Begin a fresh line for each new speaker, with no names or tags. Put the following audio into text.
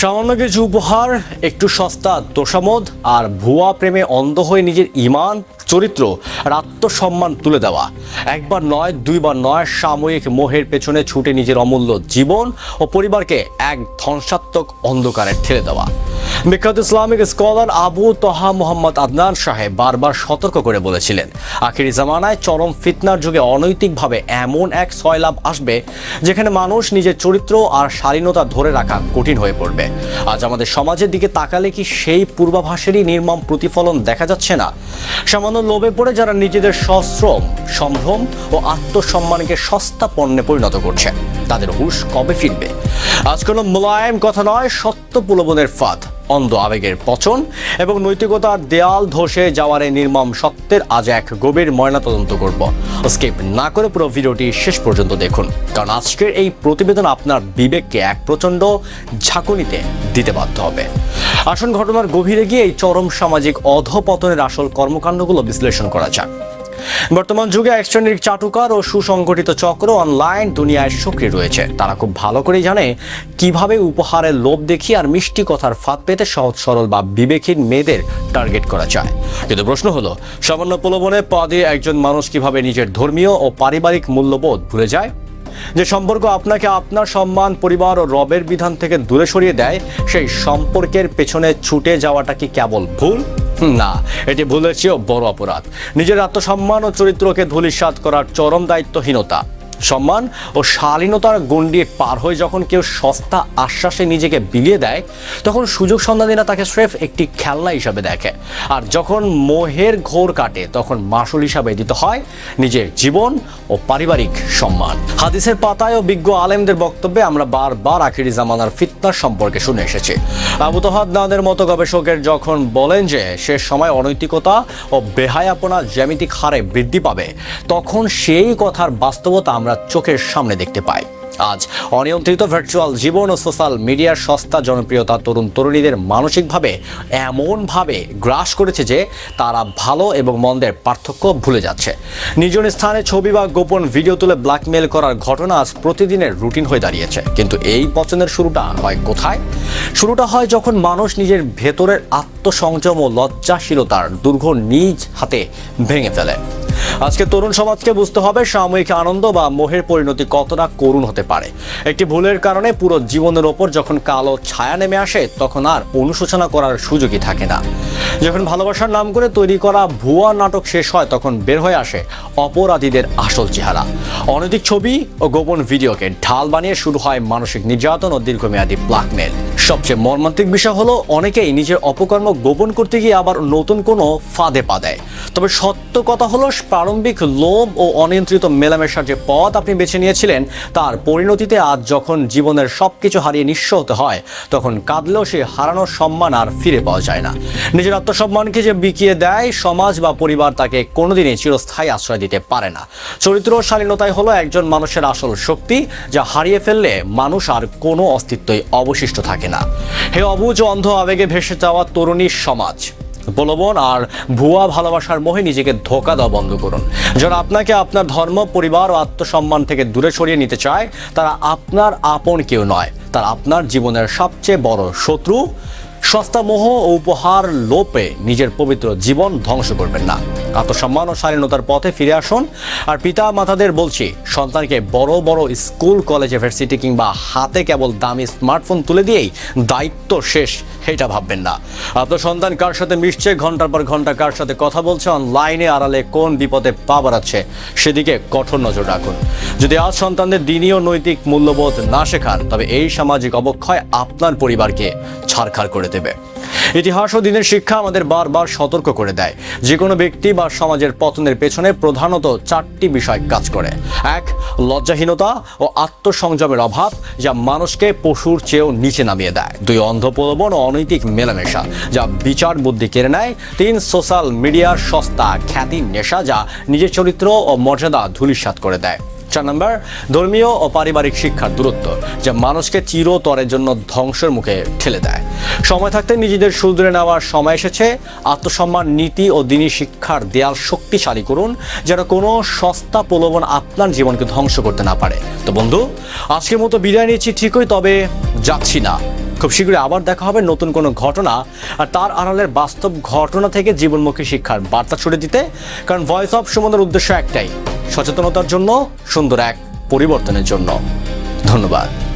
সামান্য কিছু উপহার, একটু সস্তা তোষামোদ আর ভুয়া প্রেমে অন্ধ হয়ে নিজের ঈমান, চরিত্র আর আত্মসম্মান তুলে দেওয়া। একবার নয়, দুইবার নয়, সাময়িক মোহের পেছনে ছুটে নিজের অমূল্য জীবন ও পরিবারকে এক ধ্বংসাত্মক অন্ধকারে ঠেলে দেওয়া। বিখ্যাত ইসলামিক স্কলার আবু তহা মোহাম্মদ আদনান সাহেব বারবার সতর্ক করে বলেছিলেন, আখিরি জামানায় চরম ফিতনার যুগে অনৈতিকভাবে এমন এক সয়লাভ আসবে যেখানে মানুষ নিজের চরিত্র আর শালীনতা ধরে রাখা কঠিন হয়ে পড়বে। আজ আমাদের সমাজের দিকে তাকালে কি সেই পূর্বাভাসেরই নির্মম প্রতিফলন দেখা যাচ্ছে না? সামান্য লোভে পড়ে যারা নিজেদের সশ্রম, সম্ভ্রম ও আত্মসম্মানকে সস্তা পণ্যে পরিণত করছে, তাদের হুঁশ কবে ফিরবে? আজ কোনো মোলায়েম কথা নয়, সত্য প্রলোভনের ফাঁদ, অন্ধ আবেগের পচন এবং নৈতিকতার দেয়াল ধসে যাওয়ার এই নির্মম সত্যের আজ এক গভীর ময়নাতদন্ত করব। স্কিপ না করে পুরো ভিডিওটি শেষ পর্যন্ত দেখুন, কারণ আজকের এই প্রতিবেদন আপনার বিবেককে এক প্রচণ্ড ঝাঁকুনিতে দিতে বাধ্য হবে। আসল ঘটনার গভীরে গিয়ে এই চরম সামাজিক অধঃপতনের আসল কর্মকাণ্ডগুলো বিশ্লেষণ করা যাক। বর্তমান যুগে এক শ্রেণীর চাটুকার ও সুসংগঠিত চক্র অনলাইন দুনিয়ায় সক্রিয় রয়েছে। তারা খুব ভালো করেই জানে কিভাবে উপহারের লোভ দেখিয়ে আর মিষ্টি কথার ফাঁদ পেতে সহজ সরল বা বিবেকহীন মেয়েদের টার্গেট করা যায়। কিন্তু প্রশ্ন হলো, সামান্য প্রলোভনে পা দিয়ে একজন মানুষ কিভাবে নিজের ধর্মীয় ও পারিবারিক মূল্যবোধ ভুলে যায়? যে সম্পর্ক আপনাকে আপনার সম্মান, পরিবার ও রবের বিধান থেকে দূরে সরিয়ে দেয়, সেই সম্পর্কের পেছনে ছুটে যাওয়াটা কি কেবল ভুল? না, এটি ভুলের চেয়েও বড় অপরাধ। নিজের আত্মসম্মান ও চরিত্রকে ধূলিসাৎ করার চরম দায়িত্বহীনতা। সম্মান ও শালীনতার গণ্ডি পার হয়ে যখন কেউ সস্তা আশ্বাসে নিজেকে বিলিয়ে দেয়, তখন সুযোগ সন্ধানীরা তাকে স্রেফ একটি খেলনা হিসাবে দেখে। আর যখন মোহের ঘোর কাটে, তখন মাসুল হিসাবে দিতে হয় নিজের জীবন ও পারিবারিক সম্মান। হাদিসের পাতায় ও বিজ্ঞ আলেমদের বক্তব্যে আমরা বারবার আখিরি জামানার ফিতনার সম্পর্কে শুনে এসেছি। আবু তহা আদনানের মতো গবেষকের যখন বলেন যে শেষ সময় অনৈতিকতা ও বেহায়াপনা জ্যামিতিক হারে বৃদ্ধি পাবে, তখন সেই কথার বাস্তবতা আমরা চোখের সামনে দেখতে পাই। আজ অনিয়ন্ত্রিত ভার্চুয়াল জীবন ও সোশ্যাল মিডিয়ার সস্তা জনপ্রিয়তা তরুণ তরুণীদের মানসিকভাবে এমনভাবে গ্রাস করেছে যে তারা ভালো এবং মন্দের পার্থক্য ভুলে যাচ্ছে। নিজ স্থানে ছবি বা গোপন ভিডিও তুলে ব্ল্যাকমেল করার ঘটনা আজ প্রতিদিনের রুটিন হয়ে দাঁড়িয়েছে। কিন্তু এই পচনের শুরুটা হয় কোথায়? শুরুটা হয় যখন মানুষ নিজের ভেতরের আত্মসংযম ও লজ্জাশীলতার দুর্গ নিজ হাতে ভেঙে ফেলে। আজকে তরুণ সমাজকে বুঝতে হবে সাময়িক আনন্দ বা মোহের পরিণতি কতটা করুণ হতে পারে। একটি ভুলের কারণে পুরো জীবনের ওপর যখন কালো ছায়া নেমে আসে, তখন আর অনুশোচনা করার সুযোগই থাকে না। যখন ভালোবাসার নাম করে তৈরি করা ভুয়া নাটক শেষ হয়, তখন বের হয়ে আসে অপরাধীদের আসল চেহারা। অনৈতিক ছবি ও গোপন ভিডিওকে ঢাল বানিয়ে শুরু হয় মানসিক নির্যাতন ও দীর্ঘমেয়াদী ব্ল্যাকমেল। সবচেয়ে মর্মান্তিক বিষয় হলো, অনেকেই নিজের অপকর্ম গোপন করতে গিয়ে আবার নতুন কোনো ফাঁদে পা দেয়। তবে সত্য কথা হলো, প্রারম্ভিক লোভ ও অনিয়ন্ত্রিত মেলামেশার যে পথ আপনি বেছে নিয়েছিলেন, তার পরিণতিতে আজ যখন জীবনের সবকিছু হারিয়ে নিঃস্ব হতে হয়, তখন কাঁদলেও সে হারানোর সম্মান আর ফিরে পাওয়া যায় না। নিজের আত্মসম্মানকে যে বিকিয়ে দেয়, সমাজ বা পরিবার তাকে কোনোদিনই চিরস্থায়ী আশ্রয় দিতে পারে না। চরিত্র ও শালীনতাই হলো একজন মানুষের আসল শক্তি, যা হারিয়ে ফেললে মানুষ আর কোনো অস্তিত্বই অবশিষ্ট থাকে না। হে অবুঝ অন্ধ আবেগে ভেসে যাওয়া তরুণীর সমাজ, প্রলোভন আর ভুয়া ভালোবাসার মোহে নিজেকে ধোঁকা দেওয়া বন্ধ করুন। যারা আপনাকে আপনার ধর্ম, পরিবার ও আত্মসম্মান থেকে দূরে সরিয়ে নিতে চায়, তারা আপনার আপন কেউ নয়, তারা আপনার জীবনের সবচেয়ে বড় শত্রু। সস্তা মোহ ও উপহার লোপে নিজের পবিত্র জীবন ধ্বংস করবেন না। আত্মসম্মান ও শালীনতার পথে ফিরে আসুন। আর পিতা মাতাদের বলছি, সন্তানকে বড় বড় স্কুল, কলেজ, ইউনিভার্সিটি কিংবা হাতে কেবল দামি স্মার্টফোন তুলে দিয়েই দায়িত্ব শেষ, এটা ভাববেন না। আপনার সন্তান কার সাথে মিশছে, ঘন্টার পর ঘন্টা কার সাথে কথা বলছে, অনলাইনে আড়ালে কোন বিপদে পা বাড়াচ্ছে, সেদিকে কঠোর নজর রাখুন। যদি আজ সন্তানদের দিনী ও নৈতিক মূল্যবোধ না শেখান, তবে এই সামাজিক অবক্ষয় আপনার পরিবারকে ছারখার করে দেবে। ইতিহাস ও দিনের শিক্ষা আমাদের বারবার সতর্ক করে দেয়, যে কোনো ব্যক্তি বা সমাজের পতনের পেছনে প্রধানত 4টি বিষয় কাজ করে। 1. লজ্জাহীনতা ও আত্মসংযমের অভাব, যা মানুষকে পশুর চেয়েও নিচে নামিয়ে দেয়। 2. অন্ধ প্রলোভন ও অনৈতিক মেলামেশা, যা বিচার বুদ্ধি কেড়ে নেয়। 3. সোশ্যাল মিডিয়ার সস্তা খ্যাতি নেশা, যা নিজের চরিত্র ও মর্যাদা ধূলিসাৎ করে দেয়। 4 নম্বর, ধর্মীয় ও পারিবারিক শিক্ষার দূরত্ব, যা মানুষকে চিরতরের জন্য ধ্বংসের মুখে ঠেলে দেয়। সময় থাকতে নিজেদের শুধরে নেওয়ার সময় এসেছে। আত্মসম্মান, নীতি ও দিনী শিক্ষার দেয়াল শক্তিশালী করুন, যেন কোনো সস্তা প্রলোভন আপনার জীবনকে ধ্বংস করতে না পারে। তো বন্ধু, আজকের মতো বিদায় নিচ্ছি ঠিকই, তবে যাচ্ছি না। খুব শীঘ্রই আবার দেখা হবে নতুন কোনো ঘটনা আর তার আড়ালের বাস্তব ঘটনা থেকে জীবনমুখী শিক্ষার বার্তা ছড়িয়ে দিতে। কারণ ভয়েস অফ সুমনের উদ্দেশ্য একটাই, সচেতনতার জন্য, সুন্দর এক পরিবর্তনের জন্য। ধন্যবাদ।